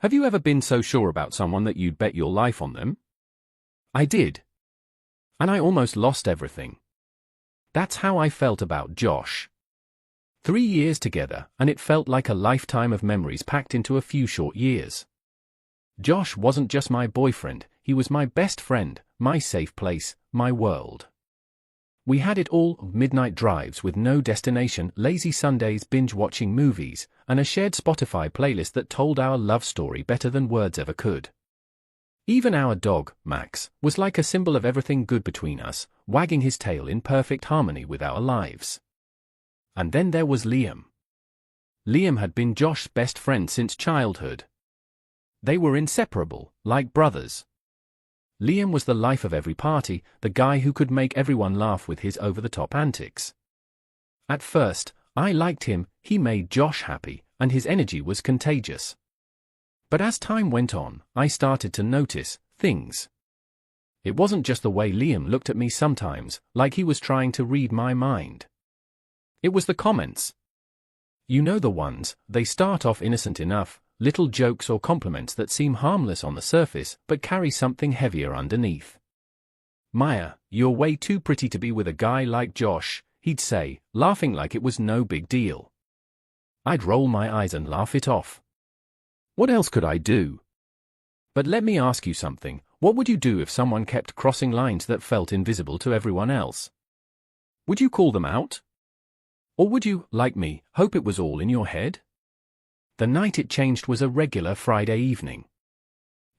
Have you ever been so sure about someone that you'd bet your life on them? I did. And I almost lost everything. That's how I felt about Josh. 3 years together, and it felt like a lifetime of memories packed into a few short years. Josh wasn't just my boyfriend, he was my best friend, my safe place, my world. We had it all: midnight drives with no destination, lazy Sundays binge-watching movies, and a shared Spotify playlist that told our love story better than words ever could. Even our dog, Max, was like a symbol of everything good between us, wagging his tail in perfect harmony with our lives. And then there was Liam. Liam had been Josh's best friend since childhood. They were inseparable, like brothers. Liam was the life of every party, the guy who could make everyone laugh with his over-the-top antics. At first, I liked him, he made Josh happy, and his energy was contagious. But as time went on, I started to notice things. It wasn't just the way Liam looked at me sometimes, like he was trying to read my mind. It was the comments. You know the ones, they start off innocent enough, little jokes or compliments that seem harmless on the surface but carry something heavier underneath. "Maya, you're way too pretty to be with a guy like Josh," he'd say, laughing like it was no big deal. I'd roll my eyes and laugh it off. What else could I do? But let me ask you something, what would you do if someone kept crossing lines that felt invisible to everyone else? Would you call them out? Or would you, like me, hope it was all in your head? The night it changed was a regular Friday evening.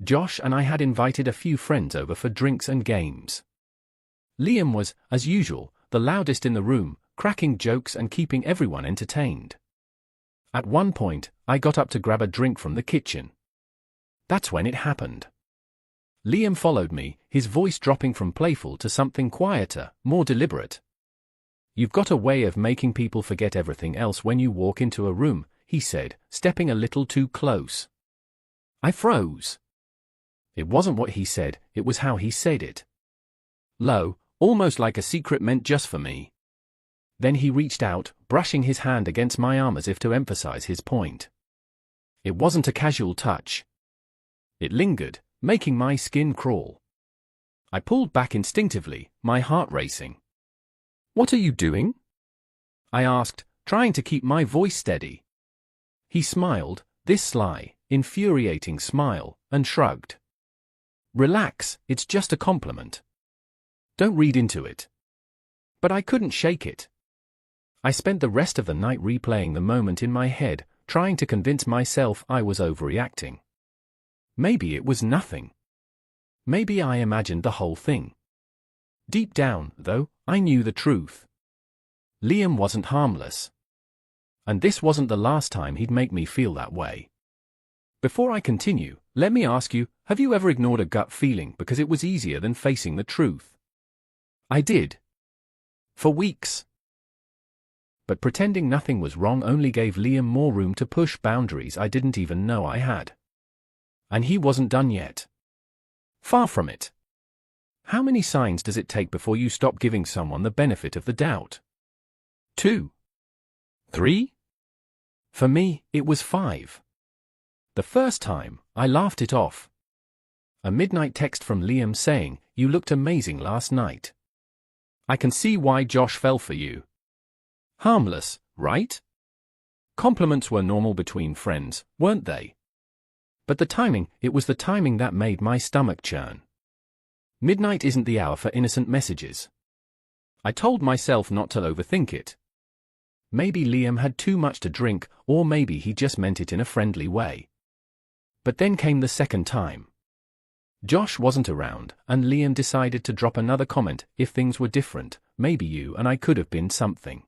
Josh and I had invited a few friends over for drinks and games. Liam was, as usual, the loudest in the room, cracking jokes and keeping everyone entertained. At one point, I got up to grab a drink from the kitchen. That's when it happened. Liam followed me, his voice dropping from playful to something quieter, more deliberate. "You've got a way of making people forget everything else when you walk into a room," he said, stepping a little too close. I froze. It wasn't what he said, it was how he said it. Low, almost like a secret meant just for me. Then he reached out, brushing his hand against my arm as if to emphasize his point. It wasn't a casual touch. It lingered, making my skin crawl. I pulled back instinctively, my heart racing. "What are you doing?" I asked, trying to keep my voice steady. He smiled, this sly, infuriating smile, and shrugged. "Relax, it's just a compliment. Don't read into it." But I couldn't shake it. I spent the rest of the night replaying the moment in my head, trying to convince myself I was overreacting. Maybe it was nothing. Maybe I imagined the whole thing. Deep down, though, I knew the truth. Liam wasn't harmless. And this wasn't the last time he'd make me feel that way. Before I continue, let me ask you, have you ever ignored a gut feeling because it was easier than facing the truth? I did. For weeks. But pretending nothing was wrong only gave Liam more room to push boundaries I didn't even know I had. And he wasn't done yet. Far from it. How many signs does it take before you stop giving someone the benefit of the doubt? 2. 3? For me, it was 5. The first time, I laughed it off. A midnight text from Liam saying, "You looked amazing last night. I can see why Josh fell for you." Harmless, right? Compliments were normal between friends, weren't they? But the timing, it was the timing that made my stomach churn. Midnight isn't the hour for innocent messages. I told myself not to overthink it. Maybe Liam had too much to drink, or maybe he just meant it in a friendly way. But then came the second time. Josh wasn't around, and Liam decided to drop another comment. "If things were different, maybe you and I could have been something."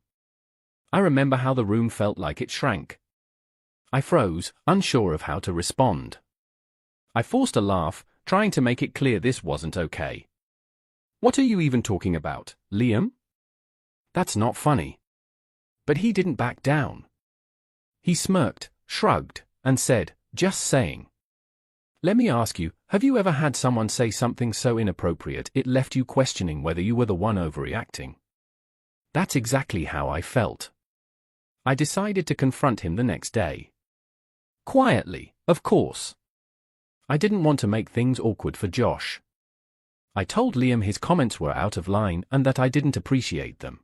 I remember how the room felt like it shrank. I froze, unsure of how to respond. I forced a laugh, trying to make it clear this wasn't okay. "What are you even talking about, Liam? That's not funny." But he didn't back down. He smirked, shrugged, and said, "Just saying." Let me ask you, have you ever had someone say something so inappropriate it left you questioning whether you were the one overreacting? That's exactly how I felt. I decided to confront him the next day. Quietly, of course. I didn't want to make things awkward for Josh. I told Liam his comments were out of line and that I didn't appreciate them.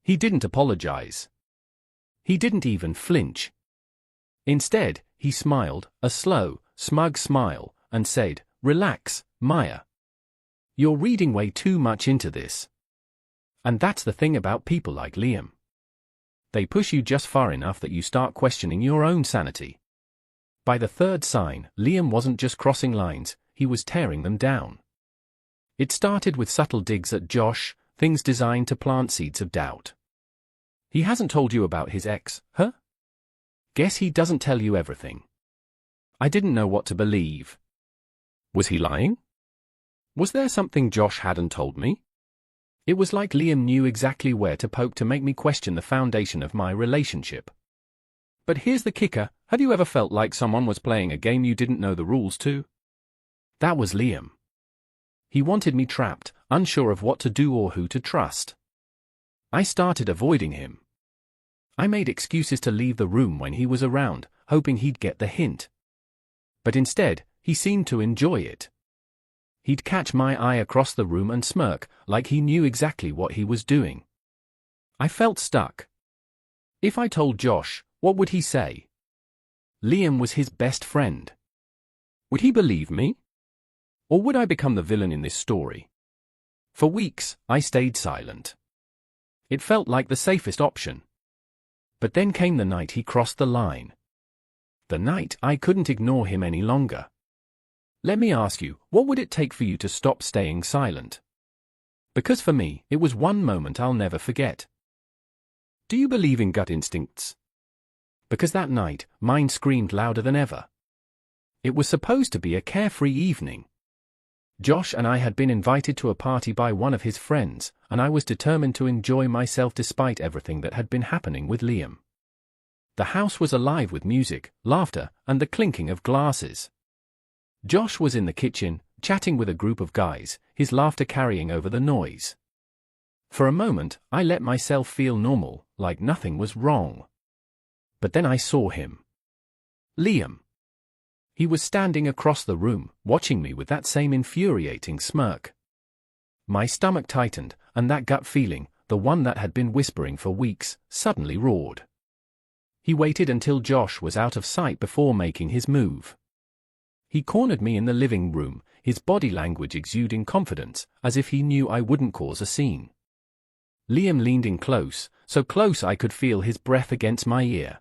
He didn't apologize. He didn't even flinch. Instead, he smiled, a slow, smug smile, and said, "Relax, Maya. You're reading way too much into this." And that's the thing about people like Liam. They push you just far enough that you start questioning your own sanity. By the third sign, Liam wasn't just crossing lines, he was tearing them down. It started with subtle digs at Josh, things designed to plant seeds of doubt. "He hasn't told you about his ex, huh? Guess he doesn't tell you everything." I didn't know what to believe. Was he lying? Was there something Josh hadn't told me? It was like Liam knew exactly where to poke to make me question the foundation of my relationship. But here's the kicker, have you ever felt like someone was playing a game you didn't know the rules to? That was Liam. He wanted me trapped, unsure of what to do or who to trust. I started avoiding him. I made excuses to leave the room when he was around, hoping he'd get the hint. But instead, he seemed to enjoy it. He'd catch my eye across the room and smirk, like he knew exactly what he was doing. I felt stuck. If I told Josh, what would he say? Liam was his best friend. Would he believe me? Or would I become the villain in this story? For weeks, I stayed silent. It felt like the safest option. But then came the night he crossed the line. The night I couldn't ignore him any longer. Let me ask you, what would it take for you to stop staying silent? Because for me, it was one moment I'll never forget. Do you believe in gut instincts? Because that night, mine screamed louder than ever. It was supposed to be a carefree evening. Josh and I had been invited to a party by one of his friends, and I was determined to enjoy myself despite everything that had been happening with Liam. The house was alive with music, laughter, and the clinking of glasses. Josh was in the kitchen, chatting with a group of guys, his laughter carrying over the noise. For a moment, I let myself feel normal, like nothing was wrong. But then I saw him. Liam. He was standing across the room, watching me with that same infuriating smirk. My stomach tightened, and that gut feeling, the one that had been whispering for weeks, suddenly roared. He waited until Josh was out of sight before making his move. He cornered me in the living room, his body language exuding confidence, as if he knew I wouldn't cause a scene. Liam leaned in close, so close I could feel his breath against my ear.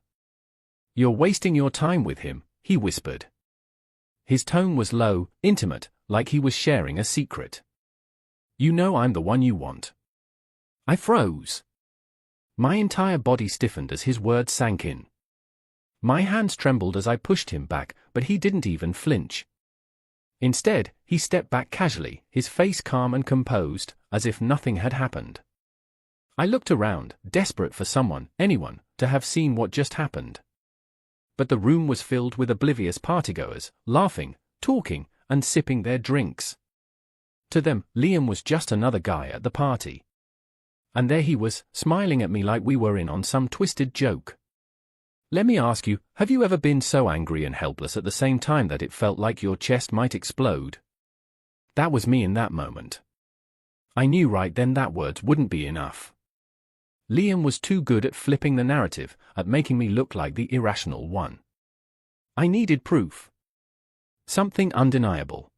"You're wasting your time with him," he whispered. His tone was low, intimate, like he was sharing a secret. "You know I'm the one you want." I froze. My entire body stiffened as his words sank in. My hands trembled as I pushed him back, but he didn't even flinch. Instead, he stepped back casually, his face calm and composed, as if nothing had happened. I looked around, desperate for someone, anyone, to have seen what just happened. But the room was filled with oblivious partygoers, laughing, talking, and sipping their drinks. To them, Liam was just another guy at the party. And there he was, smiling at me like we were in on some twisted joke. Let me ask you, have you ever been so angry and helpless at the same time that it felt like your chest might explode? That was me in that moment. I knew right then that words wouldn't be enough. Liam was too good at flipping the narrative, at making me look like the irrational one. I needed proof. Something undeniable.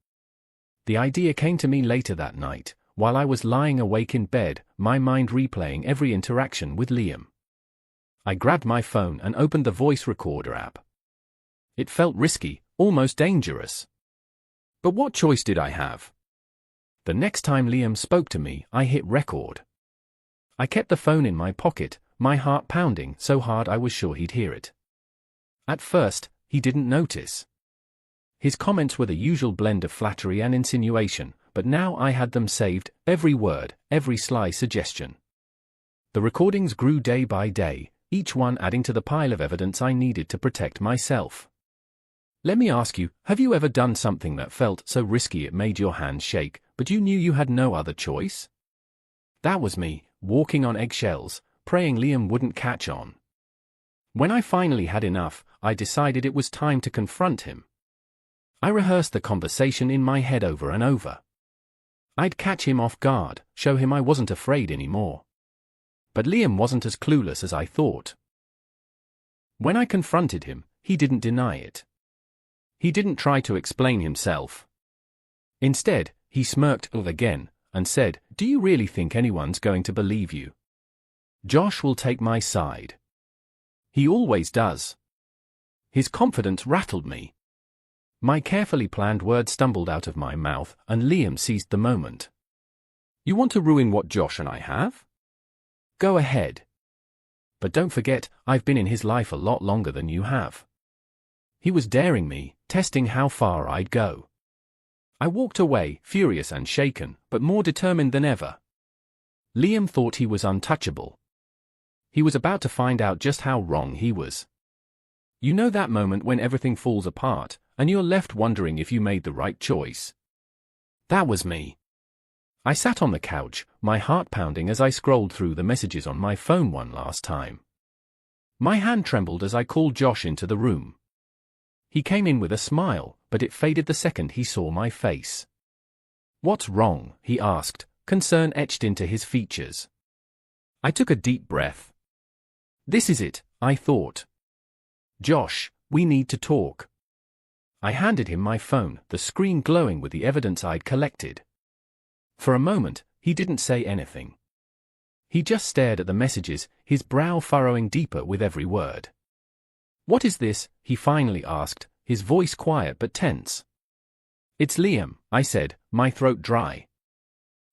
The idea came to me later that night, while I was lying awake in bed, my mind replaying every interaction with Liam. I grabbed my phone and opened the voice recorder app. It felt risky, almost dangerous. But what choice did I have? The next time Liam spoke to me, I hit record. I kept the phone in my pocket, my heart pounding so hard I was sure he'd hear it. At first, he didn't notice. His comments were the usual blend of flattery and insinuation, but now I had them saved, every word, every sly suggestion. The recordings grew day by day, each one adding to the pile of evidence I needed to protect myself. Let me ask you, have you ever done something that felt so risky it made your hands shake, but you knew you had no other choice? That was me, walking on eggshells, praying Liam wouldn't catch on. When I finally had enough, I decided it was time to confront him. I rehearsed the conversation in my head over and over. I'd catch him off guard, show him I wasn't afraid anymore. But Liam wasn't as clueless as I thought. When I confronted him, he didn't deny it. He didn't try to explain himself. Instead, he smirked again and said, "Do you really think anyone's going to believe you? Josh will take my side. He always does." His confidence rattled me. My carefully planned words stumbled out of my mouth, and Liam seized the moment. "You want to ruin what Josh and I have? Go ahead. But don't forget, I've been in his life a lot longer than you have." He was daring me, testing how far I'd go. I walked away, furious and shaken, but more determined than ever. Liam thought he was untouchable. He was about to find out just how wrong he was. You know that moment when everything falls apart, and you're left wondering if you made the right choice? That was me. I sat on the couch, my heart pounding as I scrolled through the messages on my phone one last time. My hand trembled as I called Josh into the room. He came in with a smile, but it faded the second he saw my face. "What's wrong?" he asked, concern etched into his features. I took a deep breath. This is it, I thought. "Josh, we need to talk." I handed him my phone, the screen glowing with the evidence I'd collected. For a moment, he didn't say anything. He just stared at the messages, his brow furrowing deeper with every word. "What is this?" he finally asked, his voice quiet but tense. "It's Liam," I said, my throat dry.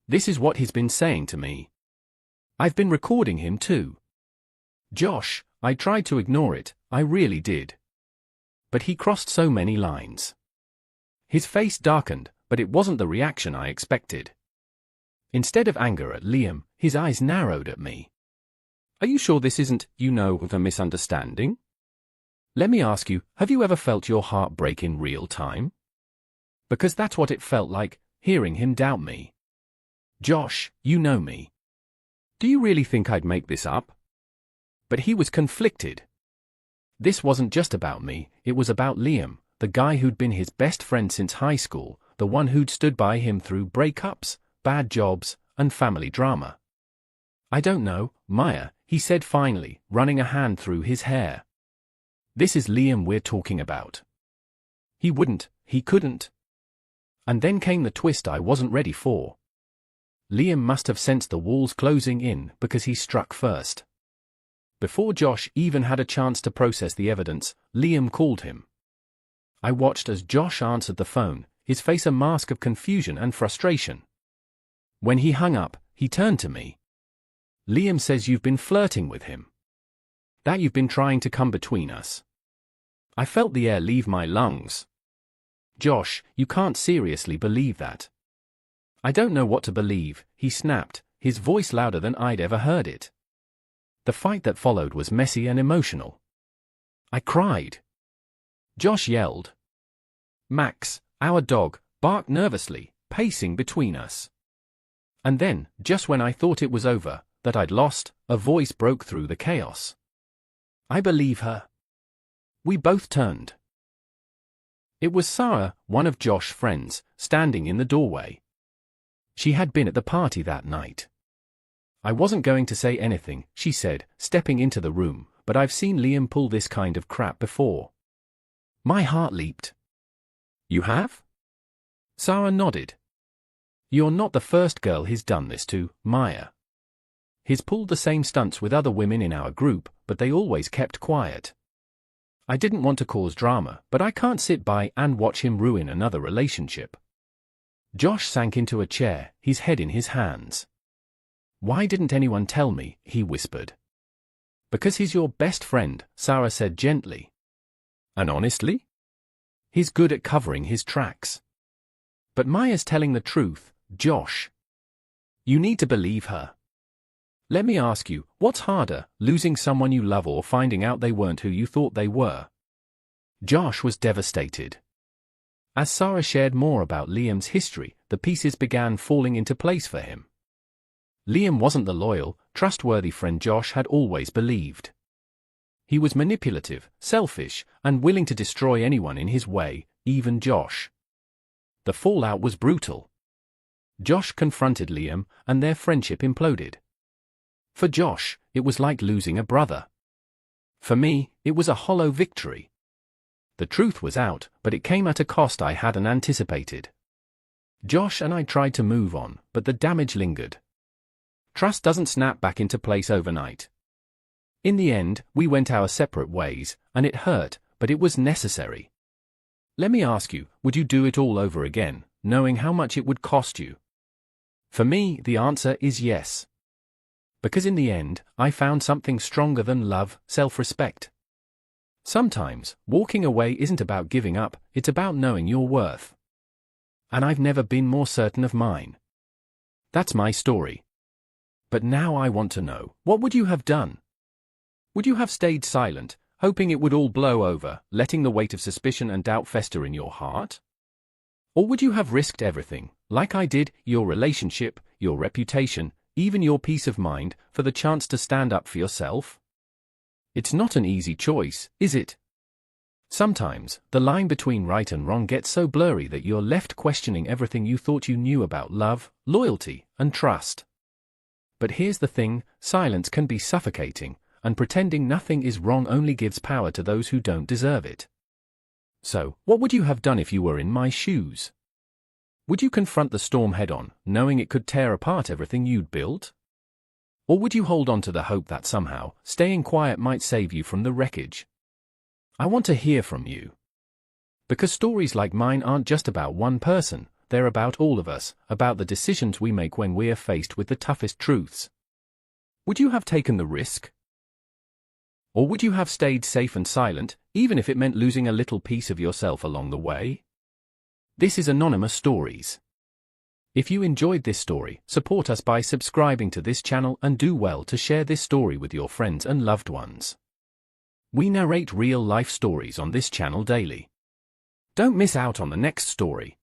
"This is what he's been saying to me. I've been recording him too." "Josh," I tried to ignore it, I really did. But he crossed so many lines. His face darkened, but it wasn't the reaction I expected. Instead of anger at Liam, his eyes narrowed at me. "Are you sure this isn't, a misunderstanding? Let me ask you, have you ever felt your heart break in real time?" Because that's what it felt like, hearing him doubt me. "Josh, you know me. Do you really think I'd make this up?" But he was conflicted. This wasn't just about me, it was about Liam, the guy who'd been his best friend since high school, the one who'd stood by him through breakups, bad jobs, and family drama. "I don't know, Maya," he said finally, running a hand through his hair. "This is Liam we're talking about. He couldn't. And then came the twist I wasn't ready for. Liam must have sensed the walls closing in because he struck first. Before Josh even had a chance to process the evidence, Liam called him. I watched as Josh answered the phone, his face a mask of confusion and frustration. When he hung up, he turned to me. "Liam says you've been flirting with him. That you've been trying to come between us." I felt the air leave my lungs. "Josh, you can't seriously believe that." "I don't know what to believe," he snapped, his voice louder than I'd ever heard it. The fight that followed was messy and emotional. I cried. Josh yelled. Max, our dog, barked nervously, pacing between us. And then, just when I thought it was over, that I'd lost, a voice broke through the chaos. "I believe her." We both turned. It was Sarah, one of Josh's friends, standing in the doorway. She had been at the party that night. "I wasn't going to say anything," she said, stepping into the room, "but I've seen Liam pull this kind of crap before." My heart leaped. "You have?" Sarah nodded. "You're not the first girl he's done this to, Maya. He's pulled the same stunts with other women in our group, but they always kept quiet. I didn't want to cause drama, but I can't sit by and watch him ruin another relationship." Josh sank into a chair, his head in his hands. "Why didn't anyone tell me?" he whispered. "Because he's your best friend," Sarah said gently. "And honestly? He's good at covering his tracks. But Maya's telling the truth, Josh. You need to believe her. Let me ask you, what's harder, losing someone you love or finding out they weren't who you thought they were?" Josh was devastated. As Sarah shared more about Liam's history, the pieces began falling into place for him. Liam wasn't the loyal, trustworthy friend Josh had always believed. He was manipulative, selfish, and willing to destroy anyone in his way, even Josh. The fallout was brutal. Josh confronted Liam, and their friendship imploded. For Josh, it was like losing a brother. For me, it was a hollow victory. The truth was out, but it came at a cost I hadn't anticipated. Josh and I tried to move on, but the damage lingered. Trust doesn't snap back into place overnight. In the end, we went our separate ways, and it hurt, but it was necessary. Let me ask you, would you do it all over again, knowing how much it would cost you? For me, the answer is yes. Because in the end, I found something stronger than love, self-respect. Sometimes, walking away isn't about giving up, it's about knowing your worth. And I've never been more certain of mine. That's my story. But now I want to know, what would you have done? Would you have stayed silent, hoping it would all blow over, letting the weight of suspicion and doubt fester in your heart? Or would you have risked everything, like I did, your relationship, your reputation, even your peace of mind, for the chance to stand up for yourself? It's not an easy choice, is it? Sometimes, the line between right and wrong gets so blurry that you're left questioning everything you thought you knew about love, loyalty, and trust. But here's the thing, silence can be suffocating, and pretending nothing is wrong only gives power to those who don't deserve it. So, what would you have done if you were in my shoes? Would you confront the storm head-on, knowing it could tear apart everything you'd built? Or would you hold on to the hope that somehow, staying quiet might save you from the wreckage? I want to hear from you. Because stories like mine aren't just about one person, they're about all of us, about the decisions we make when we're faced with the toughest truths. Would you have taken the risk? Or would you have stayed safe and silent, even if it meant losing a little piece of yourself along the way? This is Anonymous Stories. If you enjoyed this story, support us by subscribing to this channel and do well to share this story with your friends and loved ones. We narrate real-life stories on this channel daily. Don't miss out on the next story.